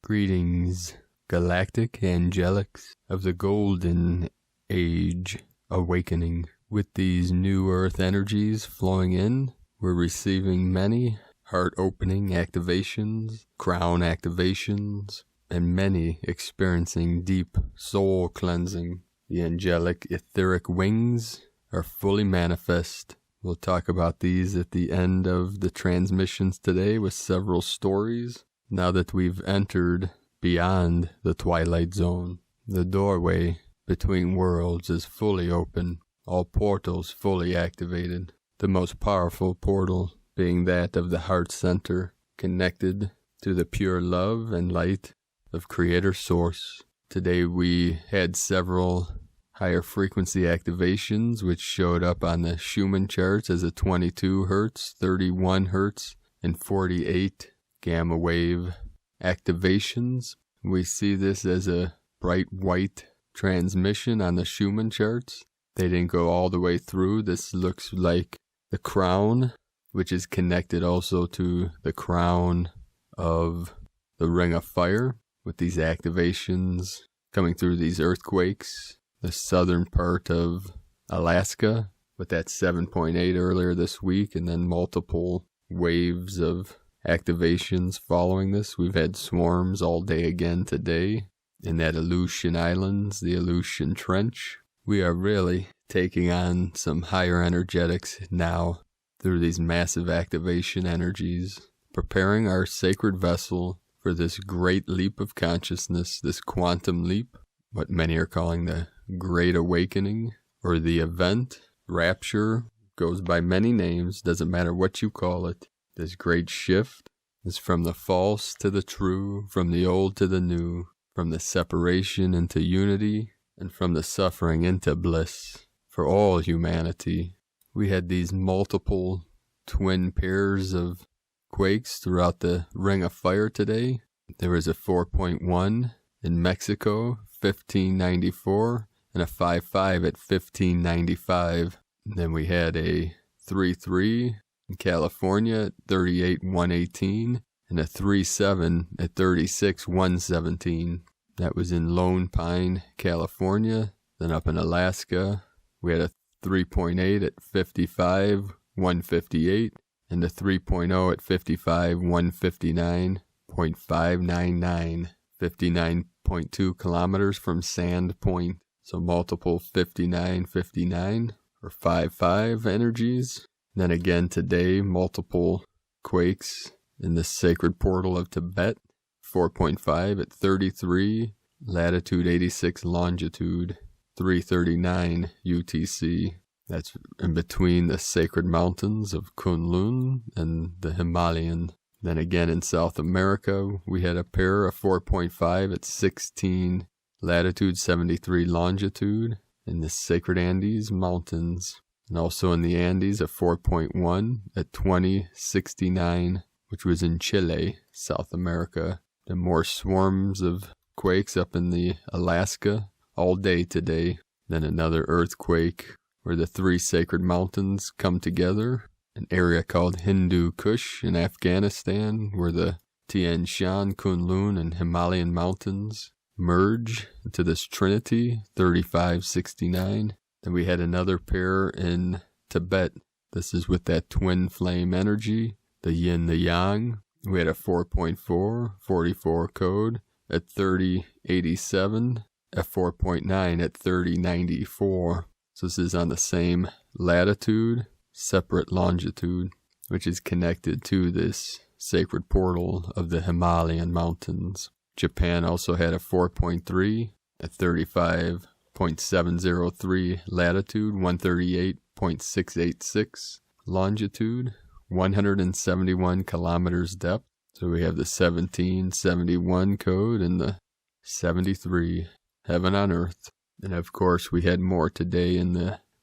Greetings, galactic angelics of the golden age awakening. With these new earth energies flowing in, we're receiving many heart-opening activations, crown activations, and many experiencing deep soul cleansing. The angelic etheric wings are fully manifest. We'll talk about these at the end of the transmissions today with several stories. Now that we've entered beyond the twilight zone, the doorway between worlds is fully open, all portals fully activated, the most powerful portal being that of the heart center, connected to the pure love and light of Creator Source. Today we had several higher frequency activations which showed up on the Schumann charts as a 22 Hertz, 31 Hertz, and 48 gamma wave activations. We see this as a bright white transmission on the Schumann charts. They didn't go all the way through. This looks like the crown, which is connected also to the crown of the Ring of Fire, with these activations coming through these earthquakes. The southern part of Alaska with that 7.8 earlier this week, and then multiple waves of activations following this. We've had swarms all day again today in that Aleutian Islands, the Aleutian Trench. We are really taking on some higher energetics now through these massive activation energies, preparing our sacred vessel for this great leap of consciousness, this quantum leap, what many are calling the Great Awakening, or the event. Rapture goes by many names, doesn't matter what you call it. This great shift is from the false to the true, from the old to the new, from the separation into unity, and from the suffering into bliss for all humanity. We had these multiple twin pairs of quakes throughout the Ring of Fire today. There was a 4.1 in Mexico, 1594, and a 5.5 at 1595. Then we had a 3.3 in California at 38,118, and a 3.7 at 36,117. That was in Lone Pine, California. Then up in Alaska, we had a 3.8 at 55,158, and a 3.0 at 55,159.599, 59.2 kilometers from Sand Point. So multiple 5959 or 5.5 energies. Then again today, multiple quakes in the sacred portal of Tibet, 4.5 at 33, latitude 86, longitude 339 UTC. That's in between the sacred mountains of Kunlun and the Himalayan. Then again in South America, we had a pair of 4.5 at 16, latitude 73, longitude in the sacred Andes Mountains. And also in the Andes, a 4.1 at 2069, which was in Chile, South America. And more swarms of quakes up in the Alaska all day today. Then another earthquake where the three sacred mountains come together. An area called Hindu Kush in Afghanistan, where the Tian Shan, Kunlun, and Himalayan mountains merge into this trinity, 3569. Then we had another pair in Tibet. This is with that twin flame energy, the yin, the yang. We had a 4.4, 44 code at 3087, a 4.9 at 3094. So this is on the same latitude, separate longitude, which is connected to this sacred portal of the Himalayan mountains. Japan also had a 4.3 at 35.703 latitude, 138.686 longitude, 171 kilometers depth. So we have the 1771 code and the 73, heaven on earth. And of course we had more today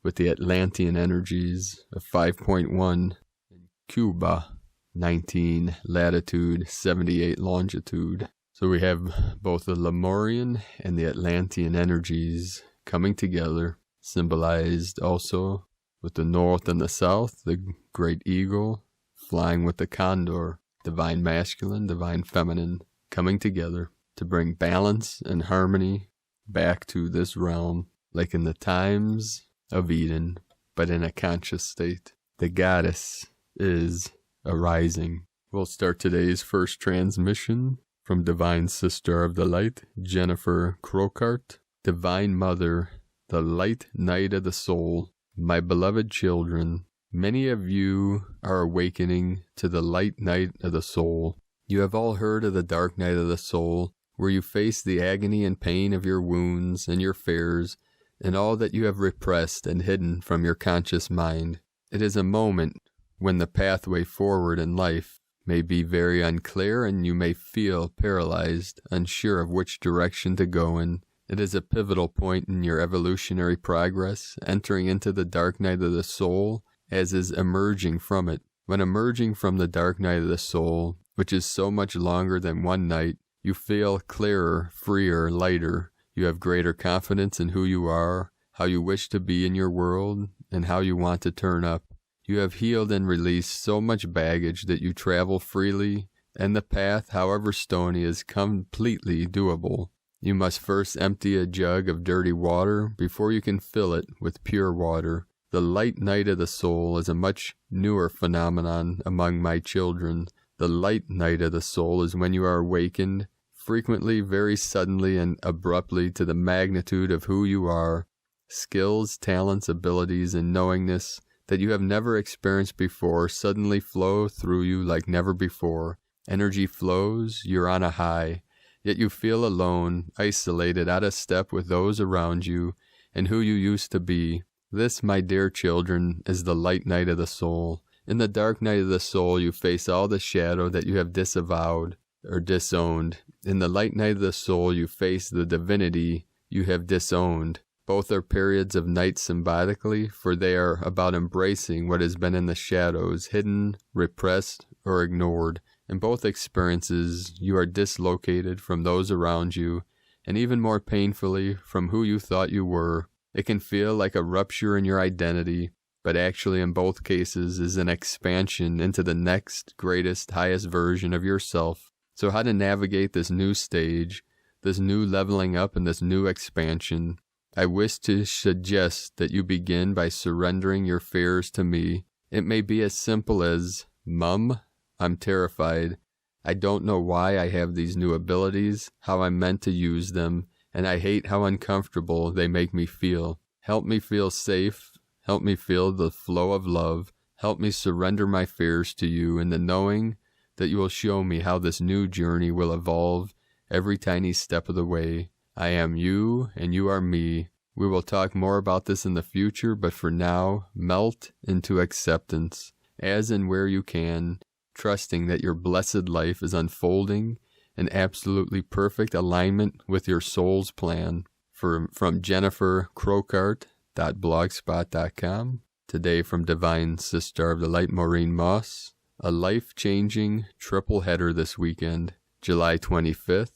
with the Atlantean energies of 5.1 in Cuba, 19 latitude, 78 longitude. So we have both the Lemurian and the Atlantean energies coming together, symbolized also with the north and the south, the great eagle flying with the condor, divine masculine, divine feminine coming together to bring balance and harmony back to this realm, like in the times of Eden, but in a conscious state. The goddess is arising. We'll start today's first transmission from Divine Sister of the Light, Jennifer Crocart. Divine Mother, the light night of the soul, my beloved children, many of you are awakening to the light night of the soul. You have all heard of the dark night of the soul, where you face the agony and pain of your wounds and your fears, and all that you have repressed and hidden from your conscious mind. It is a moment when the pathway forward in life may be very unclear and you may feel paralyzed, unsure of which direction to go in. It is a pivotal point in your evolutionary progress, entering into the dark night of the soul, as is emerging from it. When emerging from the dark night of the soul, which is so much longer than one night, you feel clearer, freer, lighter. You have greater confidence in who you are, how you wish to be in your world, and how you want to turn up. You have healed and released so much baggage that you travel freely, and the path, however stony, is completely doable. You must first empty a jug of dirty water before you can fill it with pure water. The light night of the soul is a much newer phenomenon among my children. The light night of the soul is when you are awakened, frequently very suddenly and abruptly, to the magnitude of who you are, skills, talents, abilities, and knowingness that you have never experienced before suddenly flow through you like never before. Energy flows, you're on a high. Yet you feel alone, isolated, out of step with those around you and who you used to be. This, my dear children, is the light night of the soul. In the dark night of the soul, you face all the shadow that you have disavowed or disowned. In the light night of the soul, you face the divinity you have disowned. Both are periods of night symbolically, for they are about embracing what has been in the shadows, hidden, repressed, or ignored. In both experiences, you are dislocated from those around you, and even more painfully from who you thought you were. It can feel like a rupture in your identity, but actually in both cases is an expansion into the next, greatest, highest version of yourself. So how to navigate this new stage, this new leveling up and this new expansion? I wish to suggest that you begin by surrendering your fears to me. It may be as simple as, Mum, I'm terrified. I don't know why I have these new abilities, how I'm meant to use them, and I hate how uncomfortable they make me feel. Help me feel safe. Help me feel the flow of love. Help me surrender my fears to you in the knowing that you will show me how this new journey will evolve every tiny step of the way. I am you, and you are me. We will talk more about this in the future, but for now, melt into acceptance, as and where you can, trusting that your blessed life is unfolding in absolutely perfect alignment with your soul's plan. From Jennifer Crocart.blogspot.com. Today from Divine Sister of the Light, Maureen Moss. A life-changing triple header this weekend. July 25th,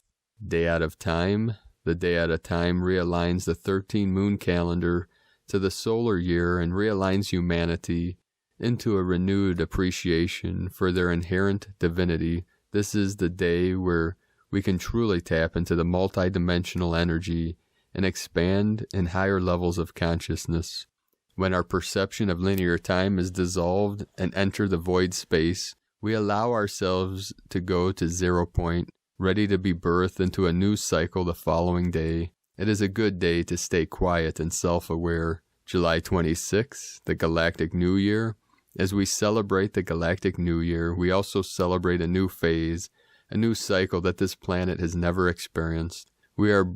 Day Out of Time. The Day Out of Time realigns the 13-moon calendar to the solar year and realigns humanity into a renewed appreciation for their inherent divinity. This is the day where we can truly tap into the multidimensional energy and expand in higher levels of consciousness. When our perception of linear time is dissolved and enter the void space, we allow ourselves to go to 0 point, ready to be birthed into a new cycle the following day. It is a good day to stay quiet and self-aware. July 26th, the Galactic New Year. As we celebrate the Galactic New Year, we also celebrate a new phase, a new cycle that this planet has never experienced. We are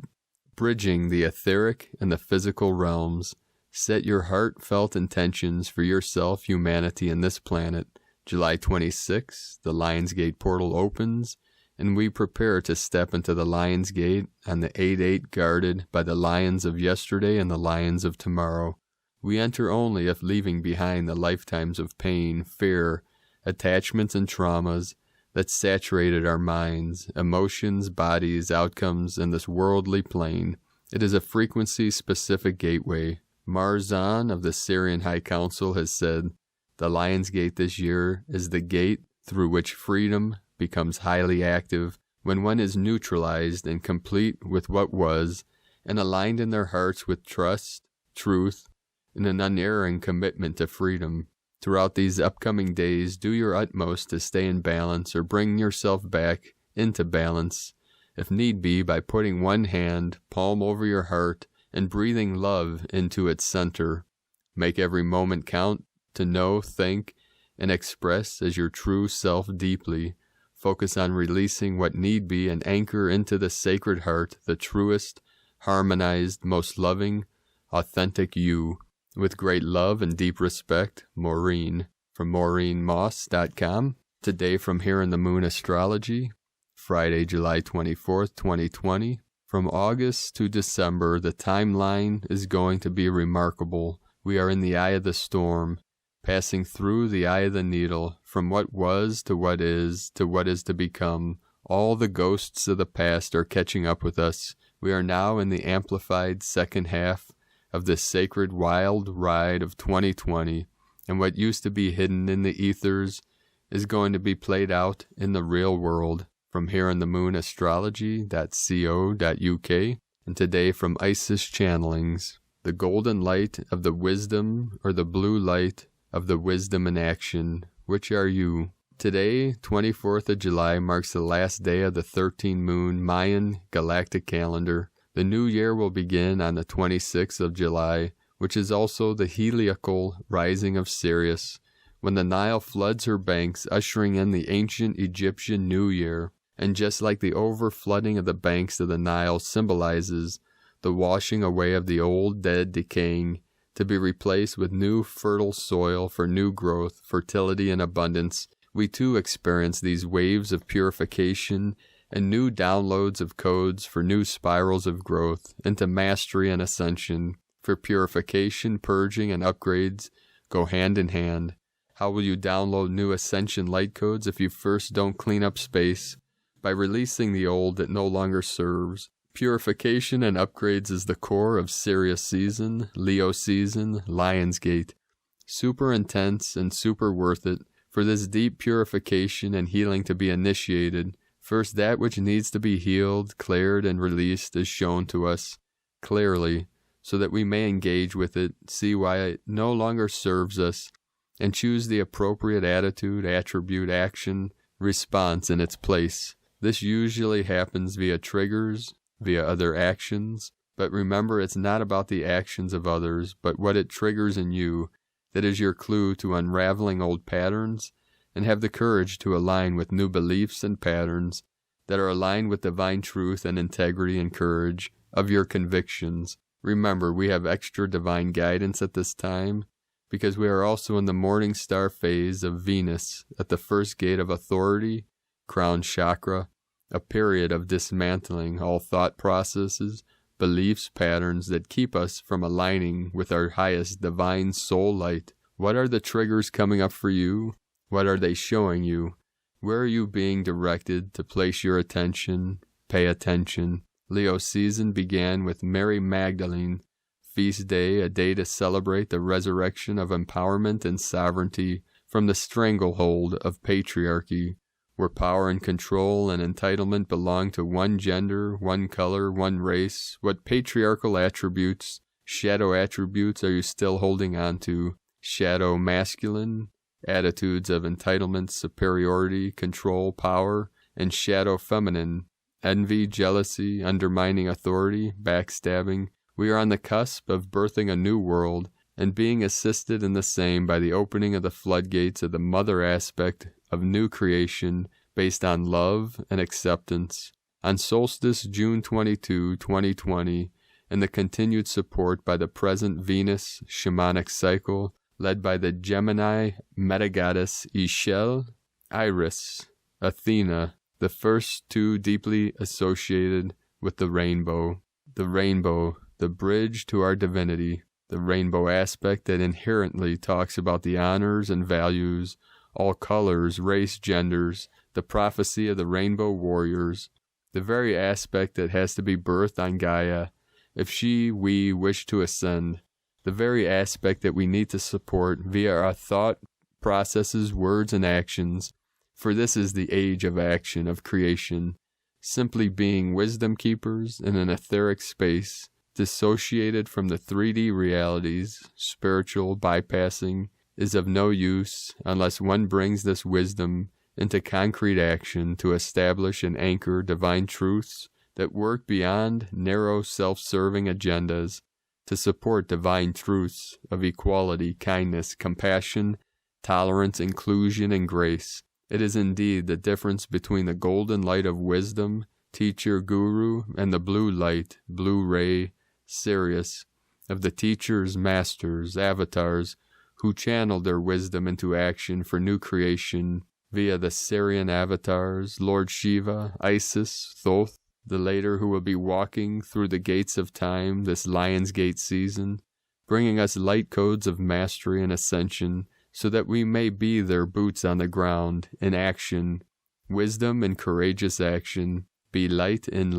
bridging the etheric and the physical realms. Set your heartfelt intentions for yourself, humanity, and this planet. July 26th, the Lions Gate portal opens, and we prepare to step into the Lions Gate on the 8-8 guarded by the lions of yesterday and the lions of tomorrow. We enter only if leaving behind the lifetimes of pain, fear, attachments, and traumas that saturated our minds, emotions, bodies, outcomes, in this worldly plane. It is a frequency-specific gateway. Marzan of the Syrian High Council has said, the Lions Gate this year is the gate through which freedom becomes highly active when one is neutralized and complete with what was, and aligned in their hearts with trust, truth, and an unerring commitment to freedom. Throughout these upcoming days, do your utmost to stay in balance or bring yourself back into balance, if need be, by putting one hand, palm over your heart, and breathing love into its center. Make every moment count to know, think, and express as your true self deeply. Focus on releasing what need be and anchor into the sacred heart the truest, harmonized, most loving, authentic you. With great love and deep respect, Maureen. From MaureenMoss.com. Today from Here in the Moon Astrology, Friday, July 24th, 2020. From August to December, the timeline is going to be remarkable. We are in the eye of the storm, passing through the eye of the needle, from what was to what is to become. All the ghosts of the past are catching up with us. We are now in the amplified second half of this sacred wild ride of 2020, and what used to be hidden in the ethers is going to be played out in the real world. From Here in the Moon Astrology.co.uk, and today from Isis Channelings, the golden light of the wisdom or the blue light of the wisdom in action. Which are you? Today, 24th of July, marks the last day of the 13-moon Mayan galactic calendar. The new year will begin on the 26th of July, which is also the heliacal rising of Sirius, when the Nile floods her banks, ushering in the ancient Egyptian New Year. And just like the over-flooding of the banks of the Nile symbolizes the washing away of the old, dead, decaying, to be replaced with new fertile soil for new growth, fertility, and abundance, we too experience these waves of purification and new downloads of codes for new spirals of growth into mastery and ascension. For purification, purging, and upgrades go hand in hand. How will you download new ascension light codes if you first don't clean up space? By releasing the old that no longer serves. Purification and upgrades is the core of Sirius season, Leo season, Lionsgate. Super intense and super worth it for this deep purification and healing to be initiated. First, that which needs to be healed, cleared, and released is shown to us clearly, so that we may engage with it, see why it no longer serves us, and choose the appropriate attitude, attribute, action, response in its place. This usually happens via triggers, via other actions, but remember, it's not about the actions of others, but what it triggers in you that is your clue to unraveling old patterns, and have the courage to align with new beliefs and patterns that are aligned with divine truth and integrity and courage of your convictions. Remember, we have extra divine guidance at this time, because we are also in the morning star phase of Venus at the first gate of authority, crown chakra, a period of dismantling all thought processes, beliefs, patterns that keep us from aligning with our highest divine soul light. What are the triggers coming up for you? What are they showing you? Where are you being directed to place your attention? Pay attention. Leo season began with Mary Magdalene feast day, a day to celebrate the resurrection of empowerment and sovereignty from the stranglehold of patriarchy, where power and control and entitlement belong to one gender, one color, one race. What patriarchal attributes, shadow attributes are you still holding on to? Shadow masculine, attitudes of entitlement, superiority, control, power, and shadow feminine, envy, jealousy, undermining authority, backstabbing. We are on the cusp of birthing a new world and being assisted in the same by the opening of the floodgates of the mother aspect of new creation based on love and acceptance. On solstice June 22, 2020, and the continued support by the present Venus shamanic cycle, led by the Gemini metagoddess Ixchel, Iris, Athena, the first two deeply associated with the rainbow. The rainbow, the bridge to our divinity, the rainbow aspect that inherently talks about the honors and values, all colors, race, genders, the prophecy of the rainbow warriors, the very aspect that has to be birthed on Gaia if we wish to ascend, the very aspect that we need to support via our thought processes, words, and actions, for this is the age of action, of creation, simply being wisdom keepers in an etheric space, dissociated from the 3D realities, spiritual bypassing, is of no use unless one brings this wisdom into concrete action to establish and anchor divine truths that work beyond narrow self-serving agendas to support divine truths of equality, kindness, compassion, tolerance, inclusion, and grace. It is indeed the difference between the golden light of wisdom, teacher, guru, and the blue light, blue ray, Sirius, of the teachers, masters, avatars, who channeled their wisdom into action for new creation via the Sirian avatars, Lord Shiva, Isis, Thoth, the later who will be walking through the gates of time this Lion's Gate season, bringing us light codes of mastery and ascension, so that we may be their boots on the ground in action, wisdom and courageous action, be light in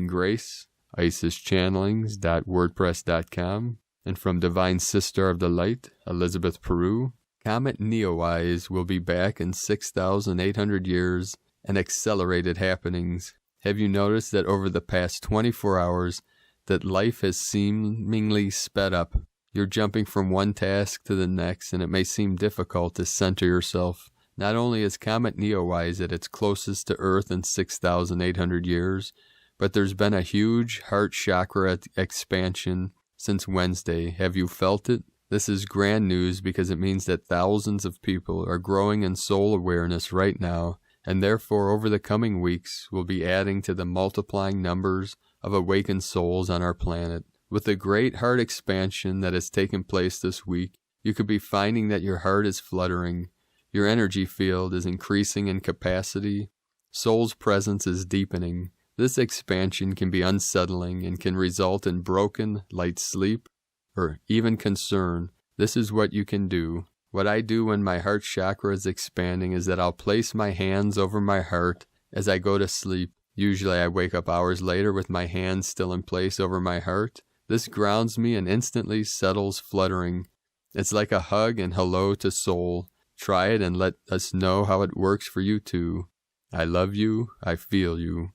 grace. IsisChannelings.wordpress.com. And from Divine Sister of the Light, Elizabeth Peru, Comet Neowise will be back in 6,800 years and accelerated happenings. Have you noticed that over the past 24 hours that life has seemingly sped up? You're jumping from one task to the next, and it may seem difficult to center yourself. Not only is Comet Neowise at its closest to Earth in 6,800 years, but there's been a huge heart chakra expansion since Wednesday. Have you felt it? This is grand news because it means that thousands of people are growing in soul awareness right now, and therefore over the coming weeks will be adding to the multiplying numbers of awakened souls on our planet. With the great heart expansion that has taken place this week, you could be finding that your heart is fluttering, your energy field is increasing in capacity, soul's presence is deepening. This expansion can be unsettling and can result in broken, light sleep, or even concern. This is what you can do. What I do when my heart chakra is expanding is that I'll place my hands over my heart as I go to sleep. Usually I wake up hours later with my hands still in place over my heart. This grounds me and instantly settles fluttering. It's like a hug and hello to soul. Try it and let us know how it works for you too. I love you. I feel you.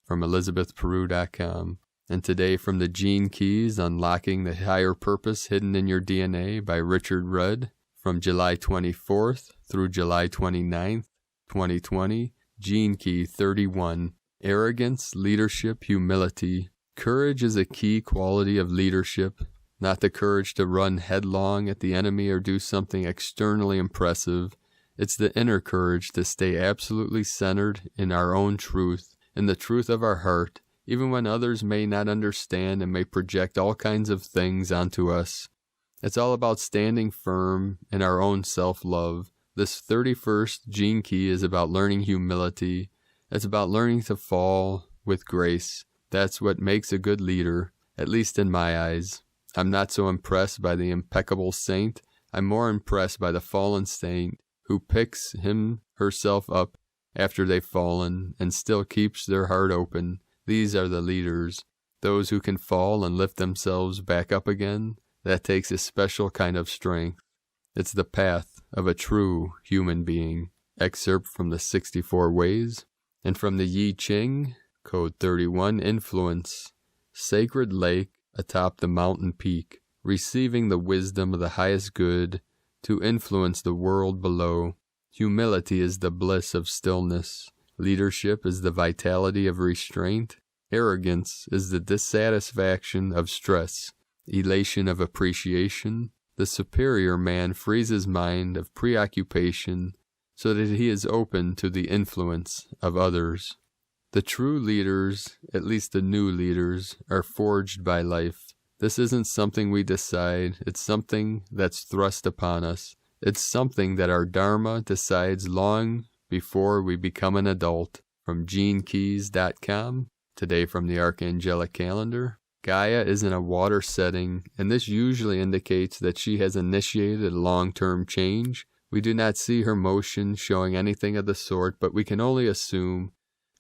From ElizabethPeru.com. And today from the Gene Keys, Unlocking the Higher Purpose Hidden in Your DNA by Richard Rudd. From July 24th through July 29th, 2020. Gene Key 31. Arrogance, leadership, humility. Courage is a key quality of leadership. Not the courage to run headlong at the enemy or do something externally impressive. It's the inner courage to stay absolutely centered in our own truth, in the truth of our heart, even when others may not understand and may project all kinds of things onto us. It's all about standing firm in our own self-love. This 31st Gene Key is about learning humility. It's about learning to fall with grace. That's what makes a good leader, at least in my eyes. I'm not so impressed by the impeccable saint. I'm more impressed by the fallen saint who picks herself up after they've fallen and still keeps their heart open. These are the leaders, those who can fall and lift themselves back up again. That takes a special kind of strength. It's the path of a true human being. Excerpt from the 64 Ways. And from the Yi Ching, Code 31, Influence. Sacred lake atop the mountain peak, receiving the wisdom of the highest good to influence the world below. Humility is the bliss of stillness. Leadership is the vitality of restraint. Arrogance is the dissatisfaction of stress. Elation of appreciation. The superior man frees his mind of preoccupation so that he is open to the influence of others. The true leaders, at least the new leaders, are forged by life. This isn't something we decide. It's something that's thrust upon us. It's something that our Dharma decides long before we become an adult. From GeneKeys.com. Today from the Archangelic Calendar. Gaia is in a water setting, and this usually indicates that she has initiated a long-term change. We do not see her motion showing anything of the sort, but we can only assume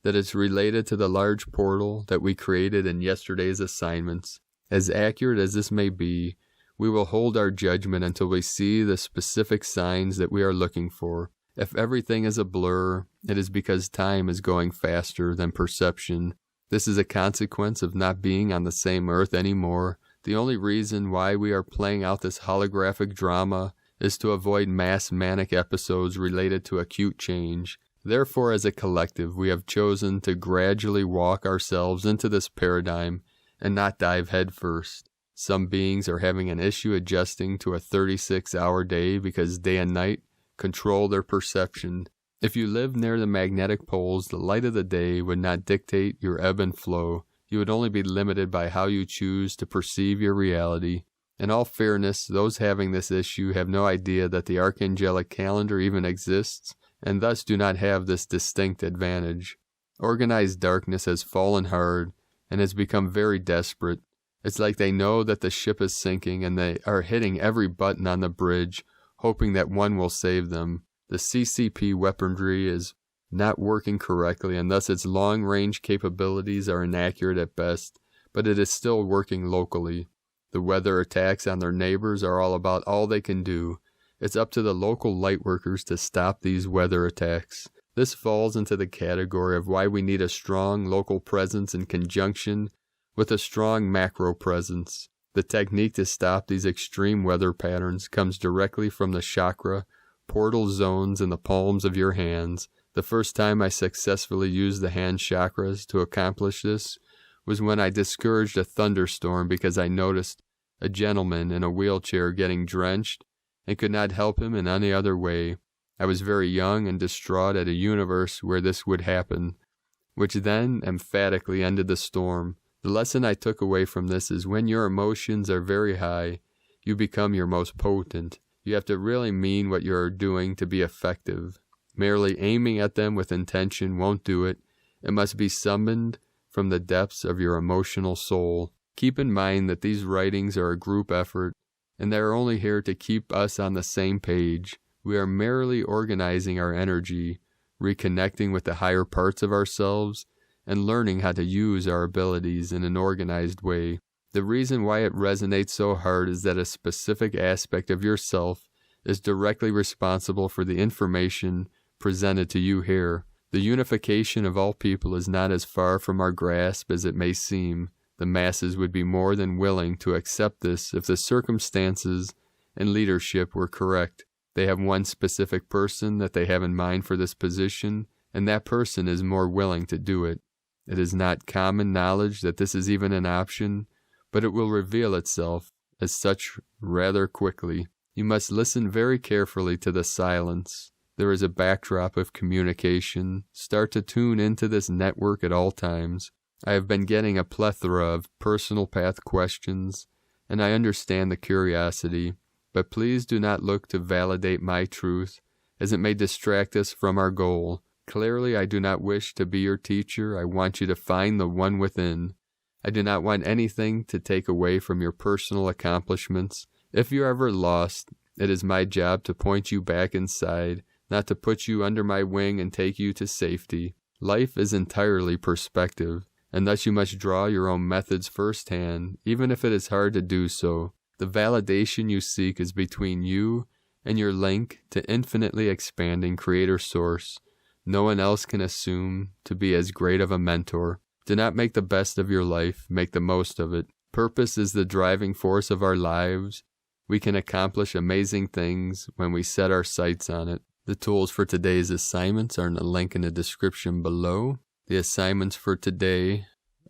that it's related to the large portal that we created in yesterday's assignments. As accurate as this may be, we will hold our judgment until we see the specific signs that we are looking for. If everything is a blur, it is because time is going faster than perception. This is a consequence of not being on the same earth anymore. The only reason why we are playing out this holographic drama is to avoid mass manic episodes related to acute change. Therefore, as a collective, we have chosen to gradually walk ourselves into this paradigm and not dive headfirst. Some beings are having an issue adjusting to a 36-hour day because day and night control their perception. If you live near the magnetic poles, the light of the day would not dictate your ebb and flow. You would only be limited by how you choose to perceive your reality. In all fairness, those having this issue have no idea that the archangelic calendar even exists, and thus do not have this distinct advantage. Organized darkness has fallen hard and has become very desperate. It's like they know that the ship is sinking and they are hitting every button on the bridge, hoping that one will save them. The CCP weaponry is not working correctly, and thus its long-range capabilities are inaccurate at best, but it is still working locally. The weather attacks on their neighbors are all about all they can do. It's up to the local lightworkers to stop these weather attacks. This falls into the category of why we need a strong local presence in conjunction with a strong macro presence. The technique to stop these extreme weather patterns comes directly from the chakra portal zones in the palms of your hands. The first time I successfully used the hand chakras to accomplish this was when I discouraged a thunderstorm because I noticed a gentleman in a wheelchair getting drenched and could not help him in any other way. I was very young and distraught at a universe where this would happen, which then emphatically ended the storm. The lesson I took away from this is when your emotions are very high, you become your most potent. You have to really mean what you are doing to be effective. Merely aiming at them with intention won't do it. It must be summoned from the depths of your emotional soul. Keep in mind that these writings are a group effort, and they are only here to keep us on the same page. We are merely organizing our energy, reconnecting with the higher parts of ourselves, and learning how to use our abilities in an organized way. The reason why it resonates so hard is that a specific aspect of yourself is directly responsible for the information presented to you here. The unification of all people is not as far from our grasp as it may seem. The masses would be more than willing to accept this if the circumstances and leadership were correct. They have one specific person that they have in mind for this position, and that person is more willing to do it. It is not common knowledge that this is even an option, but it will reveal itself as such rather quickly. You must listen very carefully to the silence. There is a backdrop of communication. Start to tune into this network at all times. I have been getting a plethora of personal path questions, and I understand the curiosity, but please do not look to validate my truth, as it may distract us from our goal. Clearly, I do not wish to be your teacher. I want you to find the one within. I do not want anything to take away from your personal accomplishments. If you're ever lost, it is my job to point you back inside, not to put you under my wing and take you to safety. Life is entirely perspective, and thus you must draw your own methods firsthand, even if it is hard to do so. The validation you seek is between you and your link to infinitely expanding Creator Source. No one else can assume to be as great of a mentor. Do not make the best of your life, make the most of it. Purpose is the driving force of our lives. We can accomplish amazing things when we set our sights on it. The tools for today's assignments are in the link in the description below. The assignments for today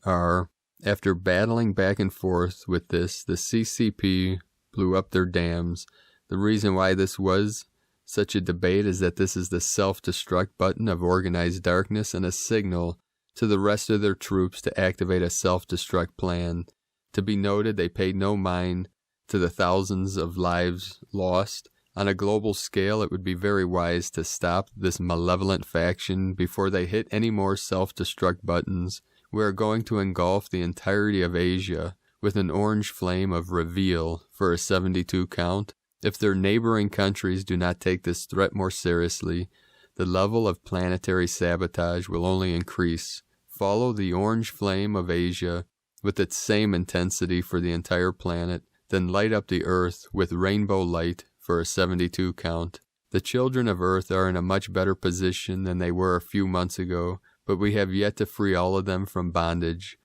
are, after battling back and forth with this, the CCP blew up their dams. The reason why this was such a debate is that this is the self-destruct button of organized darkness and a signal to the rest of their troops to activate a self-destruct plan. To be noted, they paid no mind to the thousands of lives lost. On a global scale, it would be very wise to stop this malevolent faction before they hit any more self-destruct buttons. We are going to engulf the entirety of Asia with an orange flame of reveal for a 72 count. If their neighboring countries do not take this threat more seriously, the level of planetary sabotage will only increase. Follow the orange flame of Asia with its same intensity for the entire planet, then light up the Earth with rainbow light for a 72 count. The children of Earth are in a much better position than they were a few months ago, but we have yet to free all of them from bondage.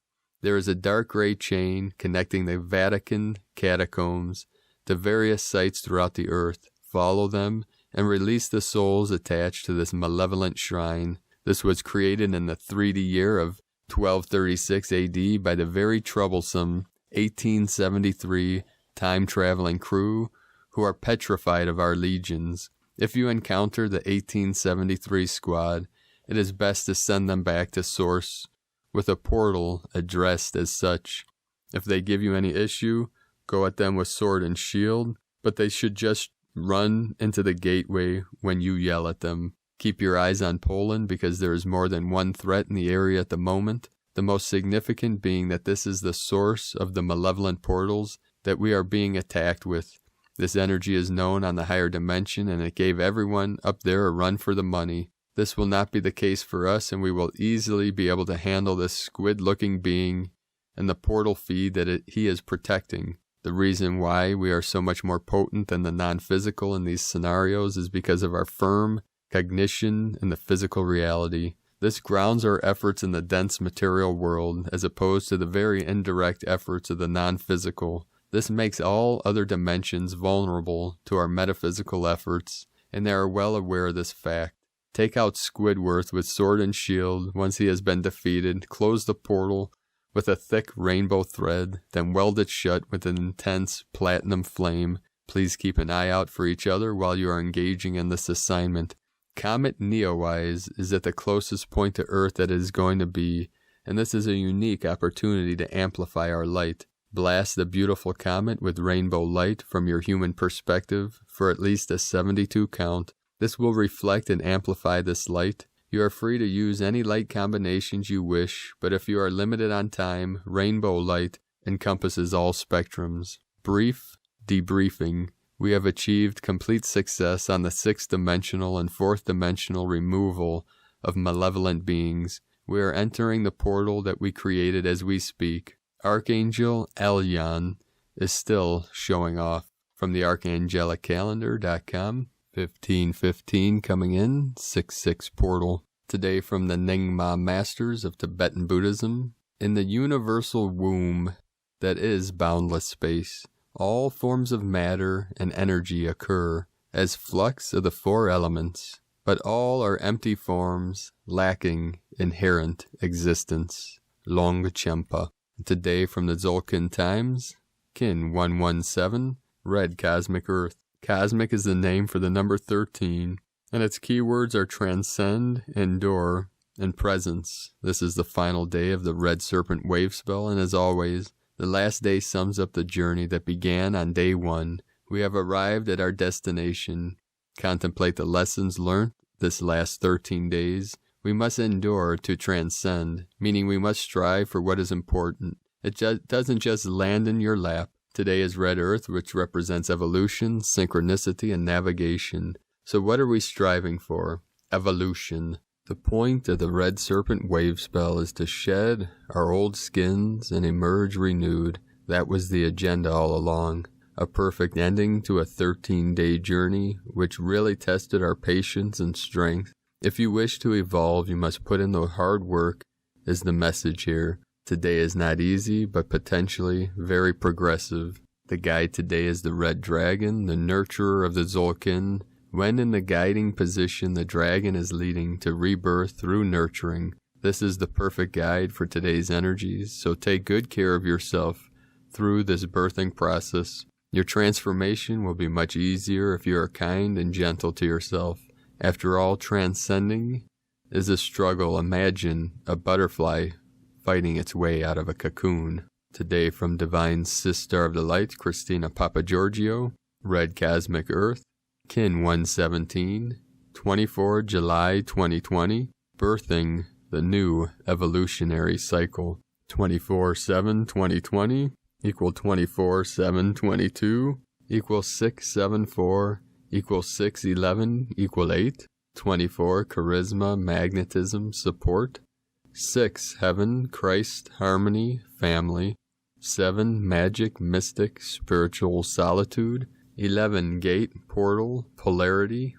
There is a dark gray chain connecting the Vatican catacombs to various sites throughout the earth. Follow them and release the souls attached to this malevolent shrine. This was created in the 3D year of 1236 AD by the very troublesome 1873 time-traveling crew who are petrified of our legions. If you encounter the 1873 squad, it is best to send them back to Source with a portal addressed as such. If they give you any issue, go at them with sword and shield, but they should just run into the gateway when you yell at them. Keep your eyes on Poland because there is more than one threat in the area at the moment, the most significant being that this is the source of the malevolent portals that we are being attacked with. This energy is known on the higher dimension, and it gave everyone up there a run for the money. This will not be the case for us, and we will easily be able to handle this squid-looking being and the portal feed that he is protecting. The reason why we are so much more potent than the non-physical in these scenarios is because of our firm cognition in the physical reality. This grounds our efforts in the dense material world, as opposed to the very indirect efforts of the non-physical. This makes all other dimensions vulnerable to our metaphysical efforts, and they are well aware of this fact. Take out Squidward with sword and shield once he has been defeated, close the portal with a thick rainbow thread, then weld it shut with an intense platinum flame. Please keep an eye out for each other while you are engaging in this assignment. Comet Neowise is at the closest point to Earth that it is going to be, and this is a unique opportunity to amplify our light. Blast the beautiful comet with rainbow light from your human perspective for at least a 72 count. This will reflect and amplify this light. You are free to use any light combinations you wish, but if you are limited on time, rainbow light encompasses all spectrums. Brief debriefing. We have achieved complete success on the 6th-dimensional and 4th-dimensional removal of malevolent beings. We are entering the portal that we created as we speak. Archangel Elyon is still showing off. From the archangelicalendar.com, 1515 coming in, 6-6 portal. Today from the Nyingma Masters of Tibetan Buddhism. In the universal womb that is boundless space, all forms of matter and energy occur as flux of the 4 elements, but all are empty forms lacking inherent existence. Longchenpa. Today from the Dzogchen Times, Kin 117, Red Cosmic Earth. Cosmic is the name for the number 13, and its keywords are transcend, endure, and presence. This is the final day of the Red Serpent wave spell, and as always, the last day sums up the journey that began on day 1. We have arrived at our destination. Contemplate the lessons learned this last 13 days. We must endure to transcend, meaning we must strive for what is important. It doesn't just land in your lap. Today is Red Earth, which represents evolution, synchronicity, and navigation. So what are we striving for? Evolution. The point of the Red Serpent wave spell is to shed our old skins and emerge renewed. That was the agenda all along. A perfect ending to a 13-day journey, which really tested our patience and strength. If you wish to evolve, you must put in the hard work, is the message here. Today is not easy, but potentially very progressive. The guide today is the Red Dragon, the nurturer of the Dzogchen. When in the guiding position, the dragon is leading to rebirth through nurturing. This is the perfect guide for today's energies, so take good care of yourself through this birthing process. Your transformation will be much easier if you are kind and gentle to yourself. After all, transcending is a struggle. Imagine a butterfly fighting its way out of a cocoon. Today from Divine Sister of the Light, Christina Papagiorgio, Red Cosmic Earth, Kin 117, 24 July 2020, birthing the new evolutionary cycle. 24/7/2020 equal 24/7/22 equal 6/7/4 equals 6/11 equal 8, 24 charisma, magnetism, support, 6 heaven, Christ, harmony, family, 7 magic, mystic, spiritual solitude, 11 gate, portal, polarity,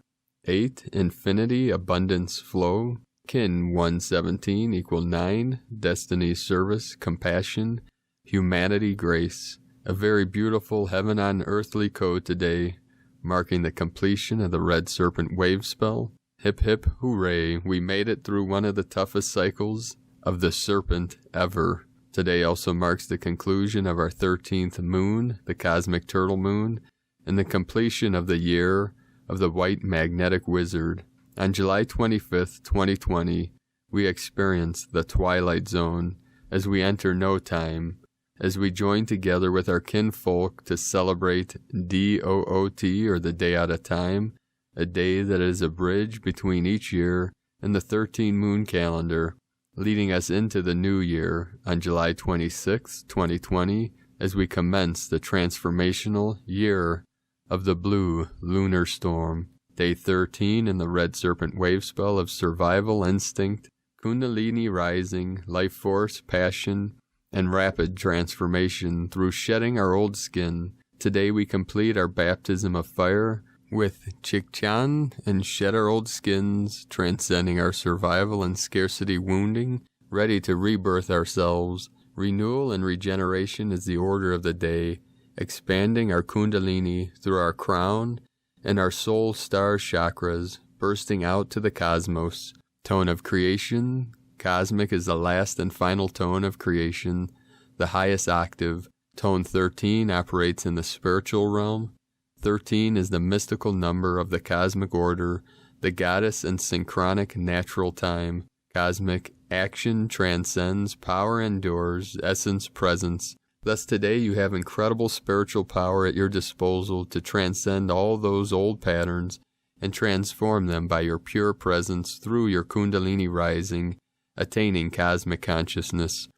8. Infinity, abundance, flow. Kin 117 equal 9. Destiny, service, compassion, humanity, grace. A very beautiful heaven on earthly code today, marking the completion of the Red Serpent wave spell. Hip hip hooray, we made it through one of the toughest cycles of the Serpent ever. Today also marks the conclusion of our 13th moon, the cosmic turtle moon, and the completion of the year of the white magnetic wizard. On July 25th, 2020, we experienced the twilight zone as we enter no time, as we join together with our kinfolk to celebrate DOOT, or the Day Out of Time, a day that is a bridge between each year and the 13-moon calendar, leading us into the new year on July 26, 2020, as we commence the transformational year of the blue lunar storm. Day 13 in the Red Serpent wave spell of survival instinct, Kundalini rising, life force, passion, and rapid transformation through shedding our old skin. Today we complete our baptism of fire with Chikchan and shed our old skins, transcending our survival and scarcity wounding, ready to rebirth ourselves. Renewal and regeneration is the order of the day, expanding our Kundalini through our crown and our soul star chakras, bursting out to the cosmos. Tone of creation. Cosmic is the last and final tone of creation, the highest octave. Tone 13 operates in the spiritual realm. 13 is the mystical number of the cosmic order, the goddess and synchronic natural time. Cosmic action transcends, power endures, essence presence. Thus today you have incredible spiritual power at your disposal to transcend all those old patterns and transform them by your pure presence through your Kundalini rising, attaining cosmic consciousness.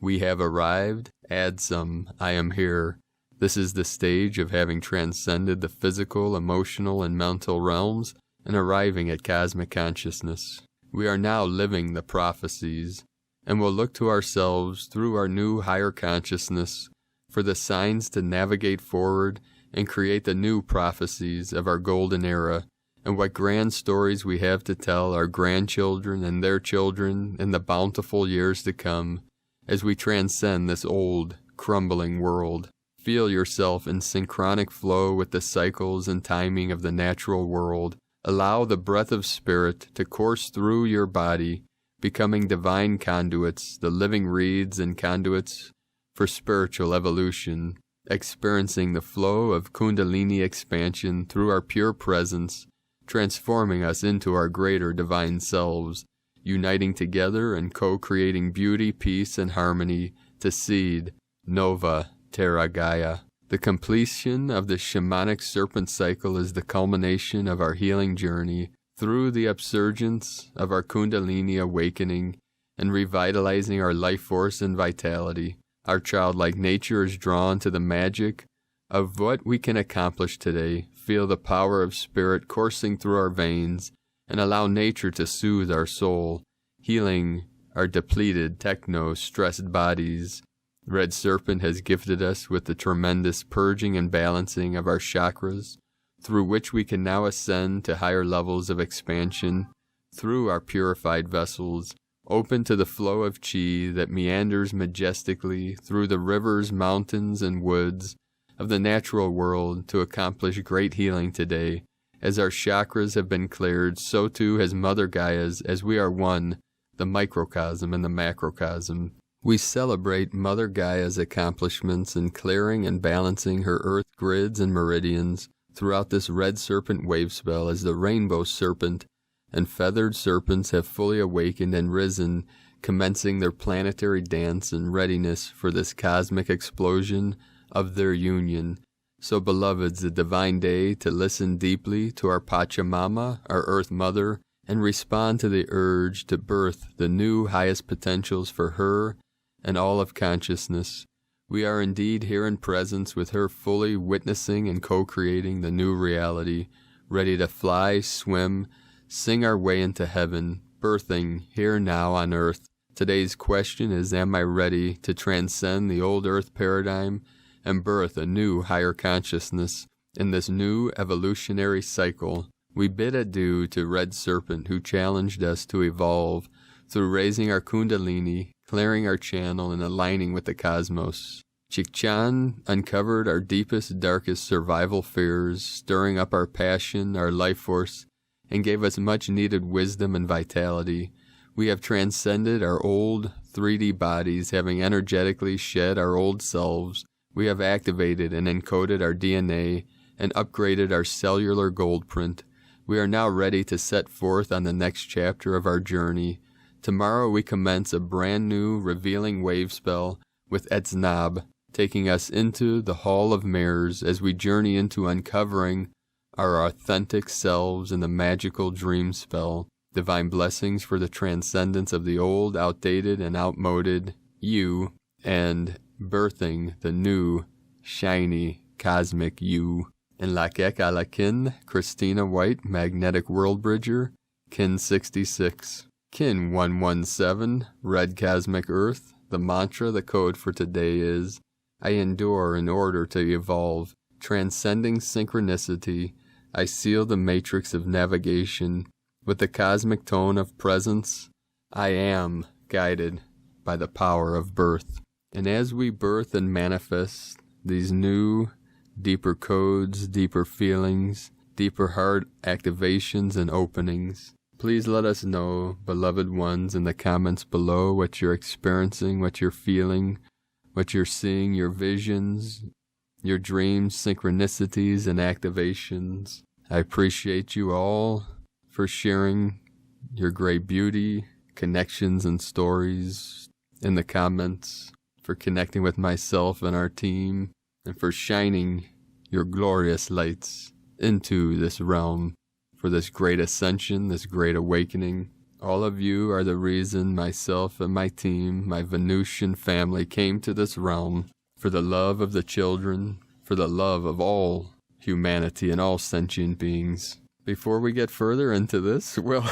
We have arrived. Add some. I am here. This is the stage of having transcended the physical, emotional, and mental realms and arriving at cosmic consciousness. We are now living the prophecies, and will look to ourselves through our new higher consciousness for the signs to navigate forward and create the new prophecies of our golden era, and what grand stories we have to tell our grandchildren and their children in the bountiful years to come as we transcend this old, crumbling world. Feel yourself in synchronic flow with the cycles and timing of the natural world. Allow the breath of spirit to course through your body, becoming divine conduits, the living reeds and conduits for spiritual evolution, experiencing the flow of Kundalini expansion through our pure presence, transforming us into our greater divine selves, uniting together and co-creating beauty, peace, and harmony to seed Nova Terra Gaia. The completion of the shamanic serpent cycle is the culmination of our healing journey through the upsurgence of our Kundalini awakening and revitalizing our life force and vitality. Our childlike nature is drawn to the magic of what we can accomplish today. Feel the power of spirit coursing through our veins and allow nature to soothe our soul, healing our depleted, techno-stressed bodies. Red Serpent has gifted us with the tremendous purging and balancing of our chakras, through which we can now ascend to higher levels of expansion through our purified vessels, open to the flow of chi that meanders majestically through the rivers, mountains, and woods of the natural world to accomplish great healing today. As our chakras have been cleared, so too has Mother Gaia's, as we are one, the microcosm and the macrocosm. We celebrate Mother Gaia's accomplishments in clearing and balancing her earth grids and meridians throughout this Red Serpent wave spell as the rainbow serpent and feathered serpents have fully awakened and risen, commencing their planetary dance in readiness for this cosmic explosion of their union. So, beloveds, the divine day to listen deeply to our Pachamama, our Earth Mother, and respond to the urge to birth the new highest potentials for her and all of consciousness. We are indeed here in presence with her, fully witnessing and co-creating the new reality, ready to fly, swim, sing our way into heaven, birthing here now on earth. Today's question is, am I ready to transcend the old earth paradigm and birth a new higher consciousness in this new evolutionary cycle We bid adieu to Red Serpent, who challenged us to evolve through raising our kundalini, clearing our channel, and aligning with the cosmos. Chikchan uncovered our deepest, darkest survival fears, stirring up our passion, our life force, and gave us much-needed wisdom and vitality. We have transcended our old 3D bodies, having energetically shed our old selves. We have activated and encoded our DNA and upgraded our cellular gold print. We are now ready to set forth on the next chapter of our journey. Tomorrow we commence a brand new revealing wave spell with Etznab, taking us into the Hall of Mirrors as we journey into uncovering our authentic selves in the magical dream spell. Divine blessings for the transcendence of the old, outdated, and outmoded you, and birthing the new, shiny, cosmic you. In Lakek Alakin, Christina White, Magnetic World Bridger, Kin 66. Kin 117, Red Cosmic Earth. The mantra, the code for today is, I endure in order to evolve. Transcending synchronicity, I seal the matrix of navigation with the cosmic tone of presence. I am guided by the power of birth. And as we birth and manifest these new, deeper codes, deeper feelings, deeper heart activations and openings, please let us know, beloved ones, in the comments below what you're experiencing, what you're feeling, what you're seeing, your visions, your dreams, synchronicities, and activations. I appreciate you all for sharing your great beauty, connections, and stories in the comments, for connecting with myself and our team, and for shining your glorious lights into this realm for this great ascension, this great awakening. All of you are the reason myself and my team, my Venusian family, came to this realm, for the love of the children, for the love of all humanity and all sentient beings. Before we get further into this, well,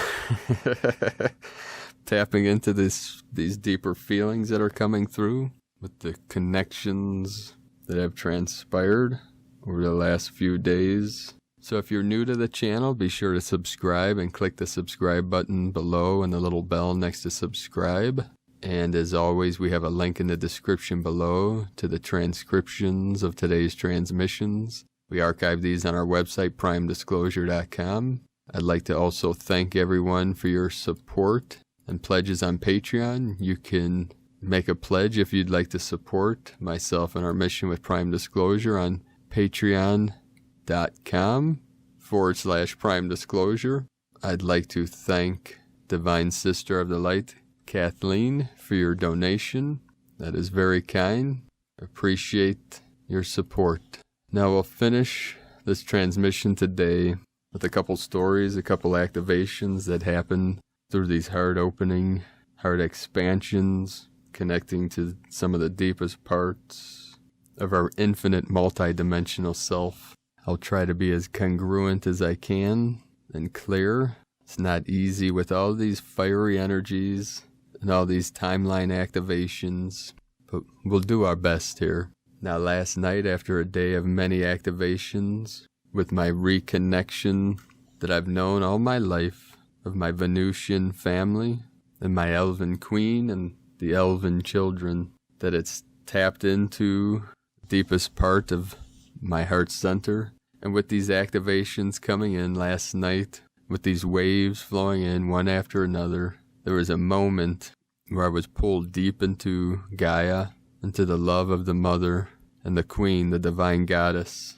tapping into these deeper feelings that are coming through with the connections that have transpired over the last few days. So if you're new to the channel, be sure to subscribe and click the subscribe button below and the little bell next to subscribe. And as always, we have a link in the description below to the transcriptions of today's transmissions. We archive these on our website, primedisclosure.com. I'd like to also thank everyone for your support and pledges on Patreon. You can make a pledge if you'd like to support myself and our mission with Prime Disclosure on patreon.com/Prime Disclosure. I'd like to thank Divine Sister of the Light, Kathleen, for your donation. That is very kind. Appreciate your support. Now we'll finish this transmission today with a couple stories, a couple activations that happen through these heart opening, heart expansions, connecting to some of the deepest parts of our infinite multidimensional self. I'll try to be as congruent as I can and clear. It's not easy with all these fiery energies and all these timeline activations, but we'll do our best here. Now, last night, after a day of many activations, with my reconnection that I've known all my life of my Venusian family and my Elven Queen and the Elven children, that it's tapped into the deepest part of my heart center. And with these activations coming in last night, with these waves flowing in one after another, there was a moment where I was pulled deep into Gaia, into the love of the Mother and the Queen, the Divine Goddess,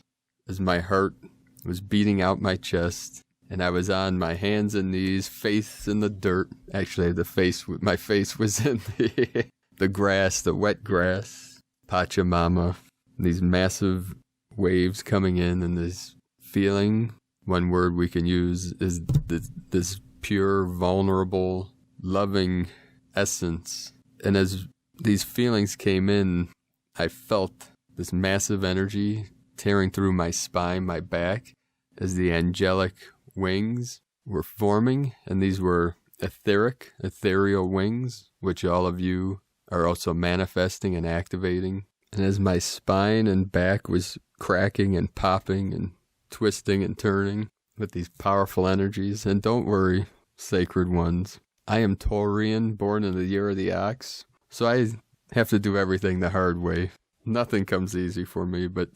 as my heart was beating out my chest, and I was on my hands and knees, face in the dirt. Actually, my face was in the grass, the wet grass, Pachamama. These massive waves coming in, and this feeling, one word we can use is this pure, vulnerable, loving essence. And as these feelings came in, I felt this massive energy tearing through my spine, my back, as the angelic wings were forming. And these were ethereal wings, which all of you are also manifesting and activating. And as my spine and back was cracking and popping and twisting and turning with these powerful energies. And don't worry, sacred ones. I am Taurian, born in the year of the ox, so I have to do everything the hard way. Nothing comes easy for me, but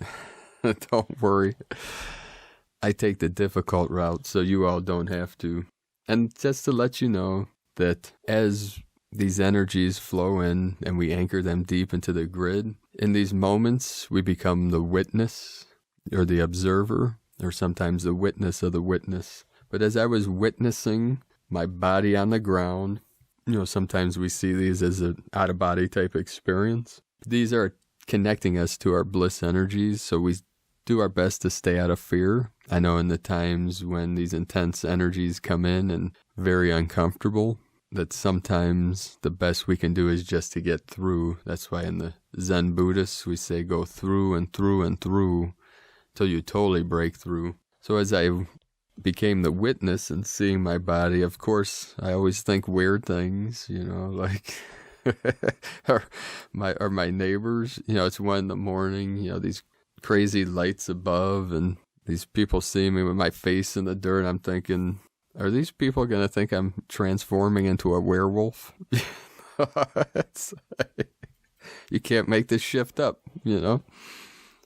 don't worry. I take the difficult route so you all don't have to. And just to let you know that as these energies flow in and we anchor them deep into the grid, in these moments we become the witness or the observer, or sometimes the witness of the witness. But as I was witnessing my body on the ground, sometimes we see these as an out-of-body type experience. These are connecting us to our bliss energies, so we do our best to stay out of fear. I know in the times when these intense energies come in and very uncomfortable, that sometimes the best we can do is just to get through. That's why in the Zen Buddhists we say go through and through and through till you totally break through. So as I became the witness and seeing my body, of course, I always think weird things, like or my neighbors, it's 1 a.m, these crazy lights above and these people see me with my face in the dirt. I'm thinking, are these people going to think I'm transforming into a werewolf? You can't make this shift up,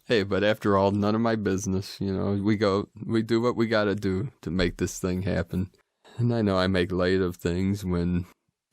Hey, but after all, none of my business, we do what we got to do to make this thing happen. And I know I make light of things when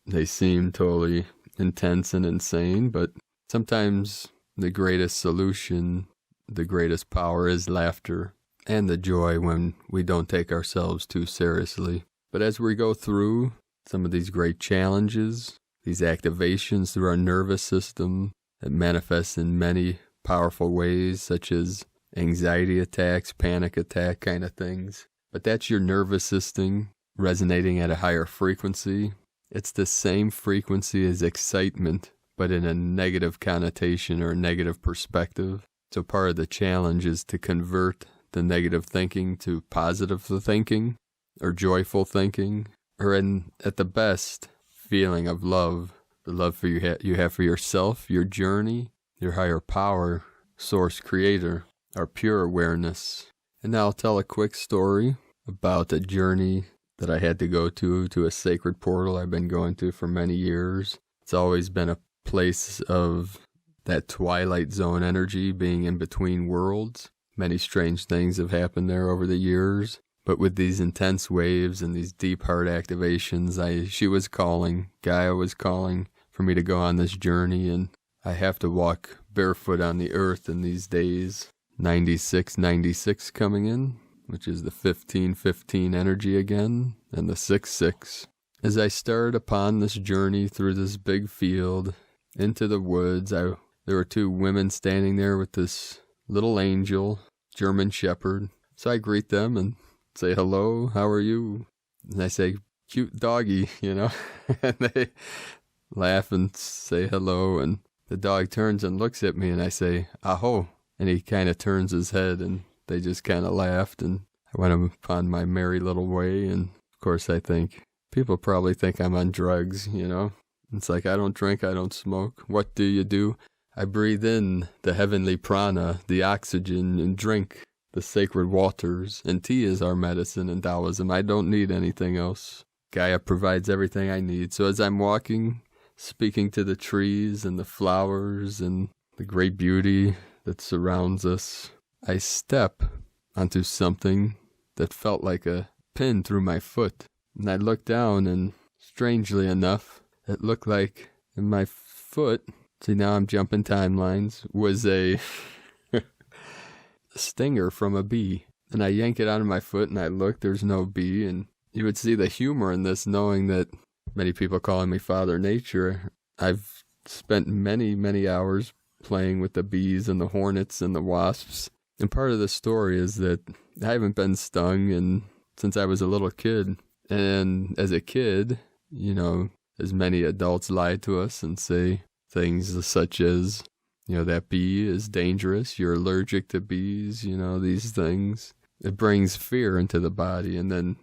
they seem totally intense and insane, but sometimes the greatest solution, the greatest power is laughter and the joy when we don't take ourselves too seriously. But as we go through some of these great challenges, these activations through our nervous system that manifest in many powerful ways, such as anxiety attacks, panic attack kind of things. But that's your nervous system resonating at a higher frequency. It's the same frequency as excitement, but in a negative connotation or a negative perspective. So part of the challenge is to convert the negative thinking to positive thinking or joyful thinking, or at the best, feeling of love, the love for you have for yourself, your journey, your higher power, source creator, our pure awareness. And now I'll tell a quick story about a journey that I had to go to a sacred portal I've been going to for many years. It's always been a place of that twilight zone energy, being in between worlds. Many strange things have happened there over the years. But with these intense waves and these deep heart activations, she was calling, Gaia was calling for me to go on this journey, and I have to walk barefoot on the earth in these days. 96 coming in, which is the 15 energy again, and the 6. As I started upon this journey through this big field, into the woods, there were 2 women standing there with this little angel, German Shepherd. So I greet them and say, hello, how are you? And I say, cute doggy, and they laugh and say hello, and the dog turns and looks at me, and I say, aho, and he kind of turns his head, and they just kind of laughed, and I went upon my merry little way. And of course I think, people probably think I'm on drugs, It's like, I don't drink, I don't smoke. What do? I breathe in the heavenly prana, the oxygen, and drink the sacred waters, and tea is our medicine in Taoism. I don't need anything else. Gaia provides everything I need. So as I'm walking, speaking to the trees and the flowers and the great beauty that surrounds us, I step onto something that felt like a pin through my foot. And I looked down, and strangely enough, it looked like in my foot, see now I'm jumping timelines, was a stinger from a bee. And I yank it out of my foot and I look, there's no bee. And you would see the humor in this, knowing that many people calling me Father Nature. I've spent many hours playing with the bees and the hornets and the wasps. And part of the story is that I haven't been stung since I was a little kid. And as a kid, as many adults lie to us and say things such as, that bee is dangerous, you're allergic to bees, these things. It brings fear into the body, and then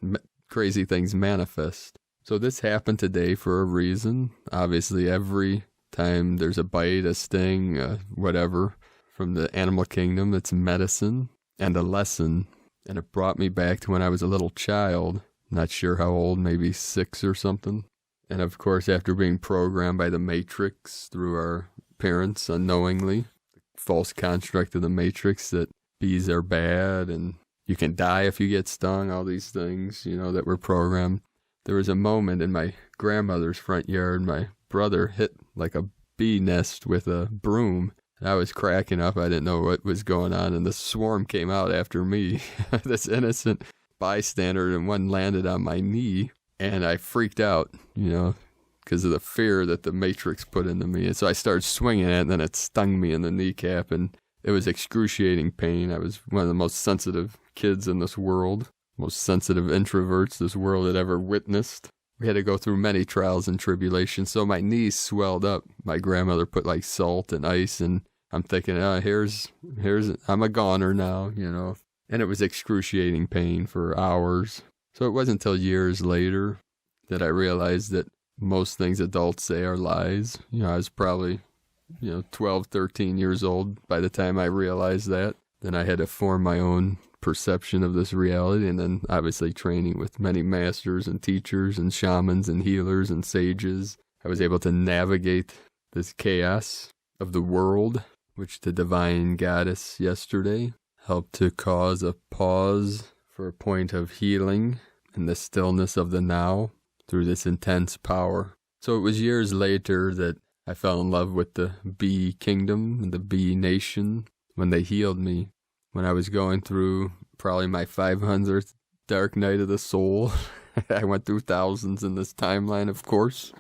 crazy things manifest. So this happened today for a reason. Obviously, every time there's a bite, a sting, whatever, from the animal kingdom, it's medicine and a lesson. And it brought me back to when I was a little child, not sure how old, maybe 6 or something. And of course, after being programmed by the Matrix through our parents unknowingly, the false construct of the Matrix that bees are bad and you can die if you get stung, all these things, that were programmed. There was a moment in my grandmother's front yard, my brother hit like a bee nest with a broom. And I was cracking up. I didn't know what was going on. And the swarm came out after me, this innocent bystander, and one landed on my knee. And I freaked out, because of the fear that the Matrix put into me. And so I started swinging it, and then it stung me in the kneecap. And it was excruciating pain. I was one of the most sensitive kids in this world, most sensitive introverts this world had ever witnessed. We had to go through many trials and tribulations, so my knees swelled up. My grandmother put like salt and ice, and I'm thinking, here's, I'm a goner now, And it was excruciating pain for hours. So it wasn't until years later that I realized that most things adults say are lies. I was probably 12, 13 years old by the time I realized that. Then I had to form my own perception of this reality, and then obviously training with many masters and teachers and shamans and healers and sages. I was able to navigate this chaos of the world, which the divine goddess yesterday helped to cause a pause for a point of healing in the stillness of the now through this intense power. So it was years later that I fell in love with the bee kingdom and the bee nation when they healed me. When I was going through probably my 500th dark night of the soul, I went through thousands in this timeline, of course,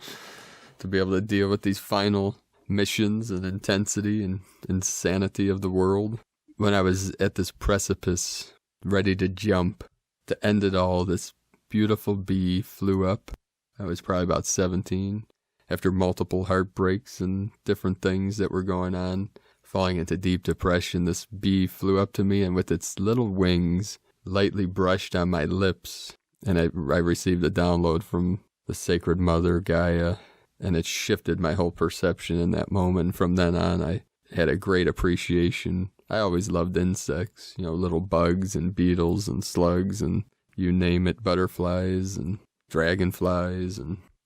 to be able to deal with these final missions and intensity and insanity of the world. When I was at this precipice, ready to jump, to end it all, this beautiful bee flew up. I was probably about 17. After multiple heartbreaks and different things that were going on, falling into deep depression, this bee flew up to me and with its little wings lightly brushed on my lips. And I received a download from the sacred mother, Gaia, and it shifted my whole perception in that moment. From then on, I had a great appreciation. I always loved insects, little bugs and beetles and slugs and you name it, butterflies and dragonflies,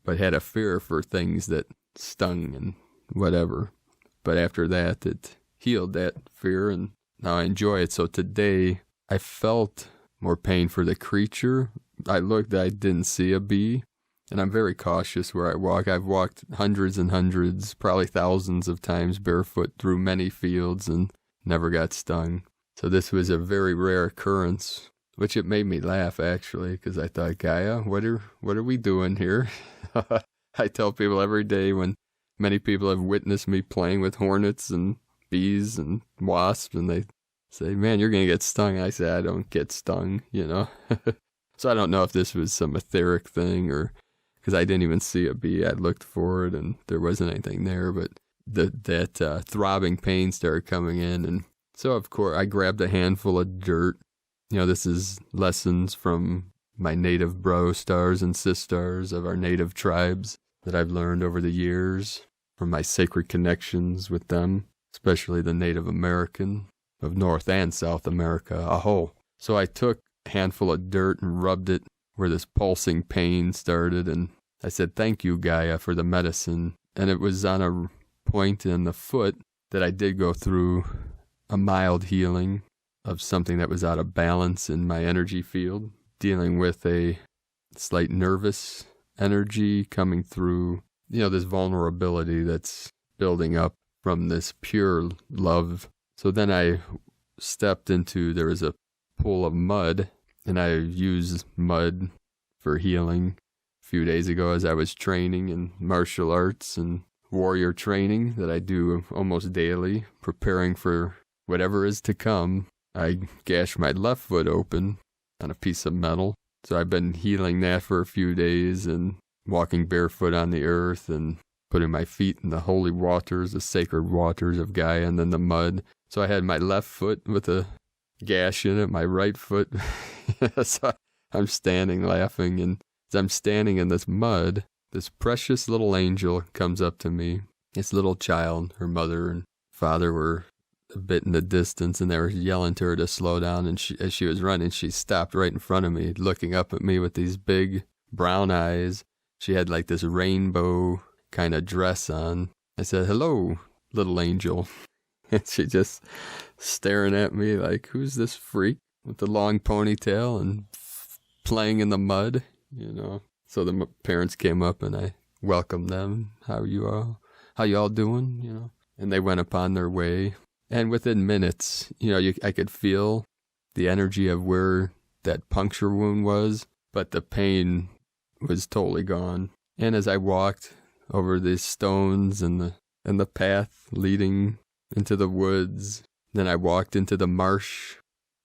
but had a fear for things that stung and whatever. But after that, it healed that fear, and now I enjoy it. So today, I felt more pain for the creature. I didn't see a bee, and I'm very cautious where I walk. I've walked hundreds and hundreds, probably thousands of times barefoot through many fields and never got stung. So this was a very rare occurrence, which it made me laugh, actually, because I thought, Gaia, what are we doing here? I tell people every day when many people have witnessed me playing with hornets and bees and wasps, and they say, man, you're going to get stung. I say, I don't get stung, So I don't know if this was some etheric thing or because I didn't even see a bee. I looked for it and there wasn't anything there, but that throbbing pain started coming in. And so, of course, I grabbed a handful of dirt. This is lessons from my native bro stars and sisters of our native tribes that I've learned over the years from my sacred connections with them, especially the Native American of North and South America, Aho. So I took a handful of dirt and rubbed it where this pulsing pain started, and I said, thank you, Gaia, for the medicine. And it was on a point in the foot that I did go through a mild healing of something that was out of balance in my energy field, dealing with a slight nervous energy coming through, this vulnerability that's building up from this pure love. So then I stepped into, there was a pool of mud, and I used mud for healing a few days ago as I was training in martial arts and warrior training that I do almost daily, preparing for whatever is to come. I gashed my left foot open on a piece of metal. So I've been healing that for a few days and walking barefoot on the earth and putting my feet in the holy waters, the sacred waters of Gaia, and then the mud. So I had my left foot with a gash in it, my right foot. So I'm standing laughing, and as I'm standing in this mud, this precious little angel comes up to me. This little child, her mother and father were a bit in the distance, and they were yelling to her to slow down. And as she was running, she stopped right in front of me, looking up at me with these big brown eyes. She had like this rainbow kind of dress on. I said, "Hello, little angel." And she just staring at me like, "Who's this freak with the long ponytail and playing in the mud?" So the parents came up and I welcomed them. How you all doing? And they went upon their way. And within minutes, I could feel the energy of where that puncture wound was, but the pain was totally gone. And as I walked over these stones and the path leading into the woods, then I walked into the marsh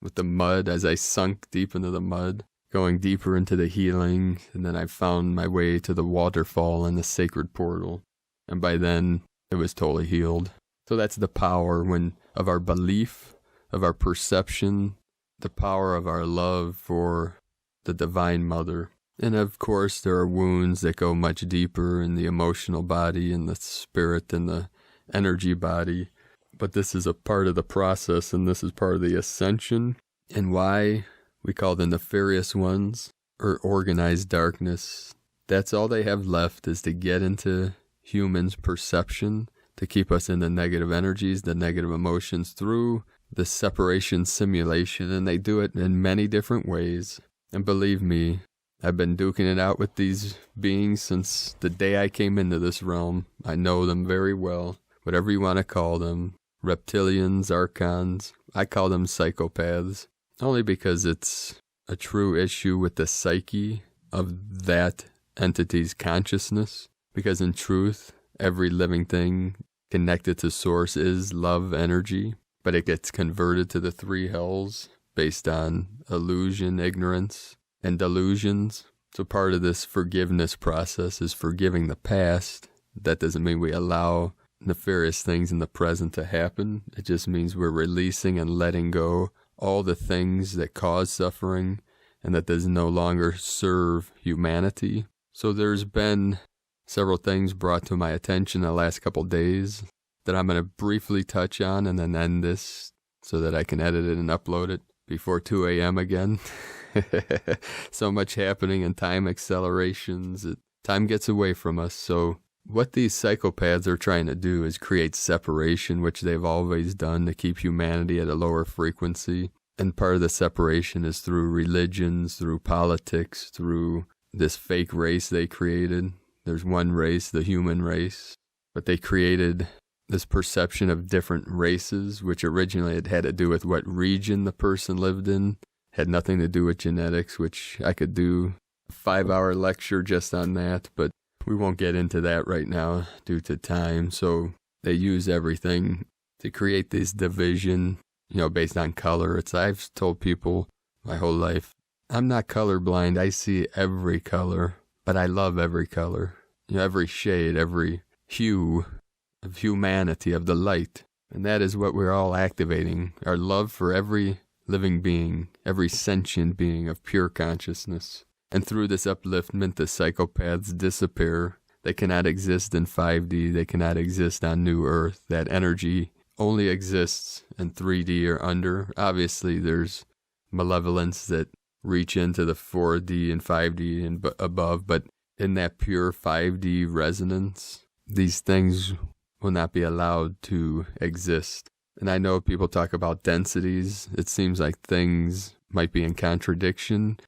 with the mud as I sunk deep into the mud, going deeper into the healing, and then I found my way to the waterfall and the sacred portal. And by then, it was totally healed. So that's the power of our belief, of our perception, the power of our love for the Divine Mother. And of course, there are wounds that go much deeper in the emotional body and the spirit and the energy body. But this is a part of the process, and this is part of the ascension, and why we call the nefarious ones, or organized darkness. That's all they have left, is to get into humans' perception, to keep us in the negative energies, the negative emotions through the separation simulation, and they do it in many different ways. And believe me, I've been duking it out with these beings since the day I came into this realm. I know them very well, whatever you want to call them. Reptilians, archons, I call them psychopaths, only because it's a true issue with the psyche of that entity's consciousness. Because in truth, every living thing connected to source is love energy, but it gets converted to the three hells based on illusion, ignorance, and delusions. So part of this forgiveness process is forgiving the past. That doesn't mean we allow nefarious things in the present to happen. It just means we're releasing and letting go all the things that cause suffering and that does no longer serve humanity. So there's been several things brought to my attention the last couple days that I'm going to briefly touch on and then end this so that I can edit it and upload it before 2 a.m. again. So much happening in time accelerations. Time gets away from us. So what these psychopaths are trying to do is create separation, which they've always done to keep humanity at a lower frequency. And part of the separation is through religions, through politics, through this fake race they created. There's one race, the human race, but they created this perception of different races, which originally it had to do with what region the person lived in. Had nothing to do with genetics, which I could do a 5-hour lecture just on that, but we won't get into that right now due to time. So they use everything to create this division, based on color. I've told people my whole life, I'm not colorblind. I see every color, but I love every color. Every shade, every hue of humanity, of the light. And that is what we're all activating. Our love for every living being, every sentient being of pure consciousness. And through this upliftment, the psychopaths disappear. They cannot exist in 5D. They cannot exist on New Earth. That energy only exists in 3D or under. Obviously, there's malevolence that reach into the 4D and 5D and above, but in that pure 5D resonance, these things will not be allowed to exist. And I know people talk about densities. It seems like things might be in contradiction,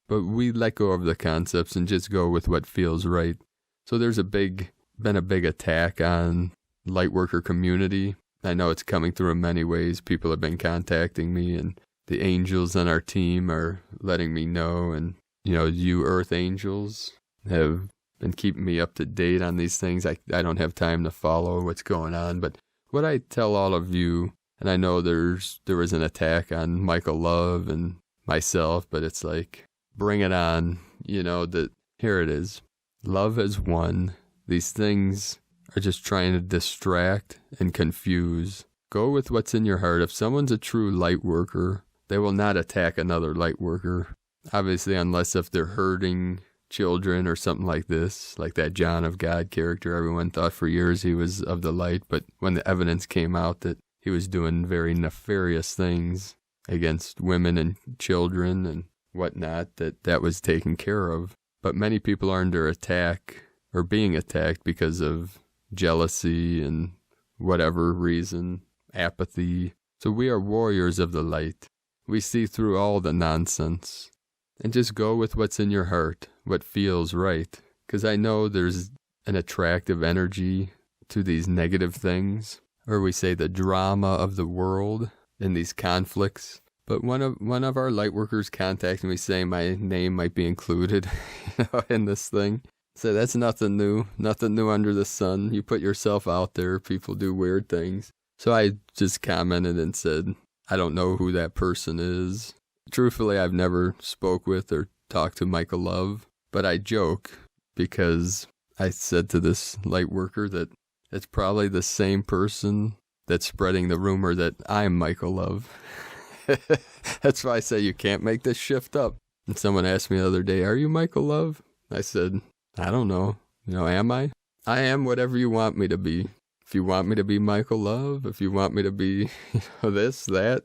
but we let go of the concepts and just go with what feels right. So there's been a big attack on Lightworker community. I know it's coming through in many ways. People have been contacting me, and the angels on our team are letting me know. And, you Earth angels have been keeping me up to date on these things. I don't have time to follow what's going on, but what I tell all of you, and I know there was an attack on Michael Love and myself, but it's like, bring it on. Here it is. Love has won. These things are just trying to distract and confuse. Go with what's in your heart. If someone's a true light worker, they will not attack another light worker. Obviously, unless if they're hurting children or something like this, like that John of God character. Everyone thought for years he was of the light, but when the evidence came out that he was doing very nefarious things against women and children and whatnot, that was taken care of. But many people are under attack or being attacked because of jealousy and whatever reason, apathy. So we are warriors of the light. We see through all the nonsense and just go with what's in your heart, what feels right. Because I know there's an attractive energy to these negative things, or we say the drama of the world in these conflicts. But one of our light workers contacted me saying my name might be included in this thing. So that's nothing new under the sun. You put yourself out there, people do weird things. So I just commented and said, I don't know who that person is. Truthfully, I've never spoke with or talked to Michael Love, but I joke because I said to this light worker that it's probably the same person that's spreading the rumor that I'm Michael Love. That's why I say you can't make this shift up. And someone asked me the other day, are you Michael Love? I said, I don't know. Am I? I am whatever you want me to be. If you want me to be Michael Love, if you want me to be this, that,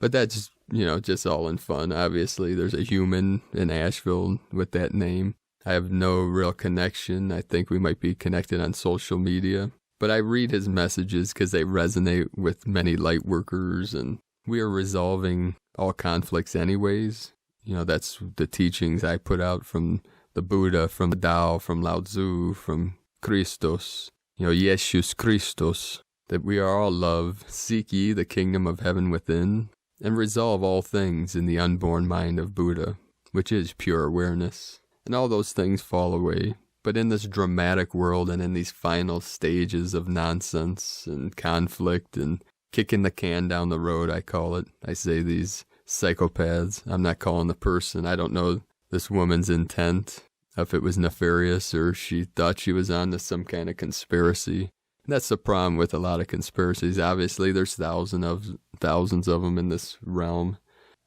But that's, just all in fun. Obviously, there's a human in Asheville with that name. I have no real connection. I think we might be connected on social media. But I read his messages because they resonate with many light workers, and we are resolving all conflicts anyways. That's the teachings I put out from the Buddha, from the Tao, from Lao Tzu, from Christos, Jesus Christos, that we are all love. Seek ye the kingdom of heaven within, and resolve all things in the unborn mind of Buddha, which is pure awareness. And all those things fall away. But in this dramatic world and in these final stages of nonsense and conflict and kicking the can down the road, I call it. I say these psychopaths. I'm not calling the person. I don't know this woman's intent, if it was nefarious or she thought she was on to some kind of conspiracy. And that's the problem with a lot of conspiracies. Obviously, there's thousands of them in this realm.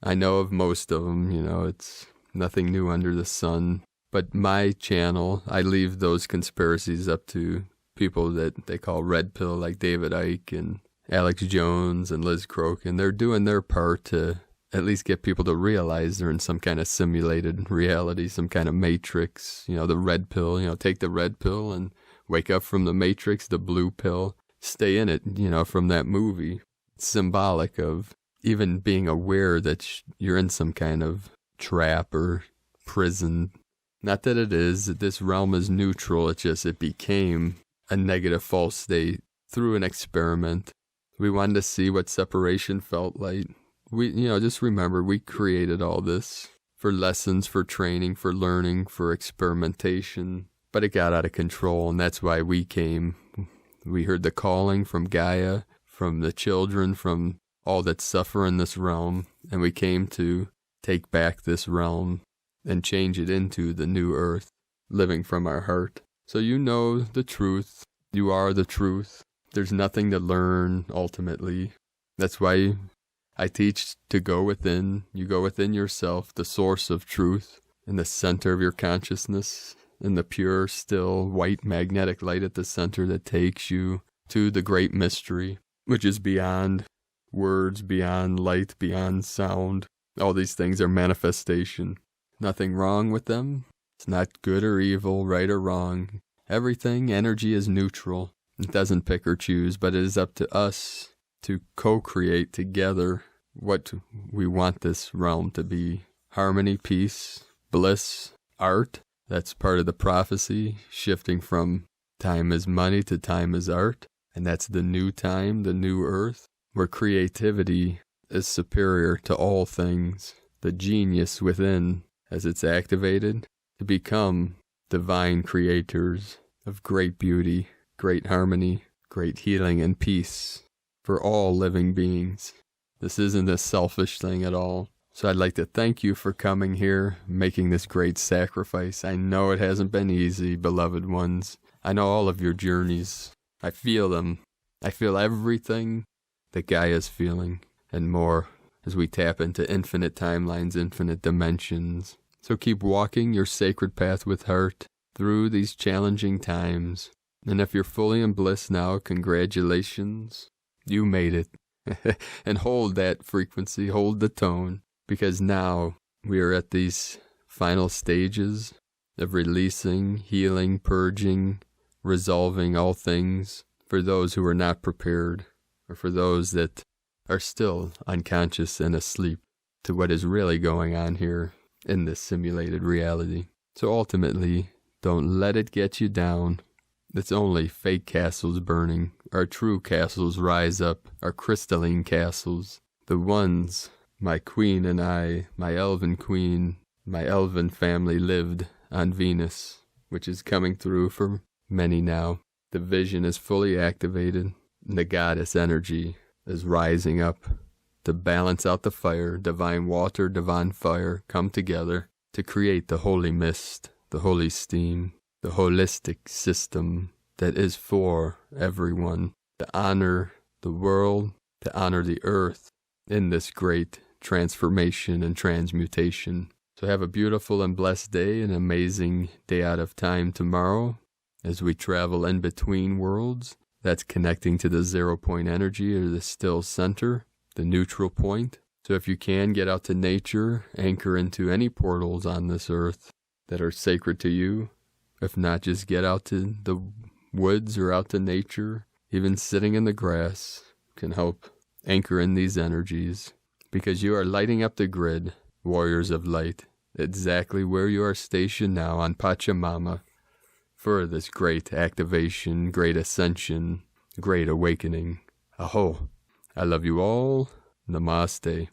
I know of most of them, it's nothing new under the sun. But my channel, I leave those conspiracies up to people that they call red pill, like David Icke and Alex Jones and Liz Crokin. They're doing their part to at least get people to realize they're in some kind of simulated reality, some kind of matrix. The red pill, take the red pill and wake up from the matrix, the blue pill, stay in it, from that movie. It's symbolic of even being aware that you're in some kind of trap or prison. Not that it is, that this realm is neutral, it became a negative false state through an experiment. We wanted to see what separation felt like. We, just remember, we created all this for lessons, for training, for learning, for experimentation. But it got out of control, and that's why we came. We heard the calling from Gaia, from the children, from all that suffer in this realm, and we came to take back this realm and change it into the new earth, living from our heart. So you know the truth. You are the truth. There's nothing to learn, ultimately. That's why I teach to go within. You go within yourself, the source of truth, in the center of your consciousness, in the pure, still, white magnetic light at the center that takes you to the great mystery, which is beyond words, beyond light, beyond sound. All these things are manifestation. Nothing wrong with them. It's not good or evil, right or wrong. Everything, energy is neutral. It doesn't pick or choose, but it is up to us to co-create together what we want this realm to be. Harmony, peace, bliss, art. That's part of the prophecy, shifting from time is money to time is art. And that's the new time, the new earth, where creativity is superior to all things. The genius within, as it's activated, to become divine creators of great beauty, great harmony, great healing and peace for all living beings. This isn't a selfish thing at all. So I'd like to thank you for coming here, making this great sacrifice. I know it hasn't been easy, beloved ones. I know all of your journeys. I feel them. I feel everything that Gaia's feeling and more as we tap into infinite timelines, infinite dimensions. So keep walking your sacred path with heart through these challenging times. And if you're fully in bliss now, congratulations. You made it. And hold that frequency, hold the tone, because now we are at these final stages of releasing, healing, purging, resolving all things for those who are not prepared, or for those that are still unconscious and asleep to what is really going on here in this simulated reality. So ultimately, don't let it get you down. It's only fake castles burning. Our true castles rise up, our crystalline castles. The ones my queen and I, my elven queen, my elven family lived on Venus, which is coming through for many now. The vision is fully activated, and the goddess energy is rising up to balance out the fire. Divine water, divine fire come together to create the holy mist, the holy steam, the holistic system that is for everyone, to honor the world, to honor the earth in this great transformation and transmutation. So have a beautiful and blessed day, an amazing day out of time tomorrow as we travel in between worlds. That's connecting to the 0 point energy, or the still center, the neutral point. So if you can, get out to nature, anchor into any portals on this earth that are sacred to you. If not, just get out to the woods or out to nature. Even sitting in the grass can help anchor in these energies, because you are lighting up the grid, warriors of light, exactly where you are stationed now on Pachamama for this great activation, great ascension, great awakening. Aho. I love you all. Namaste.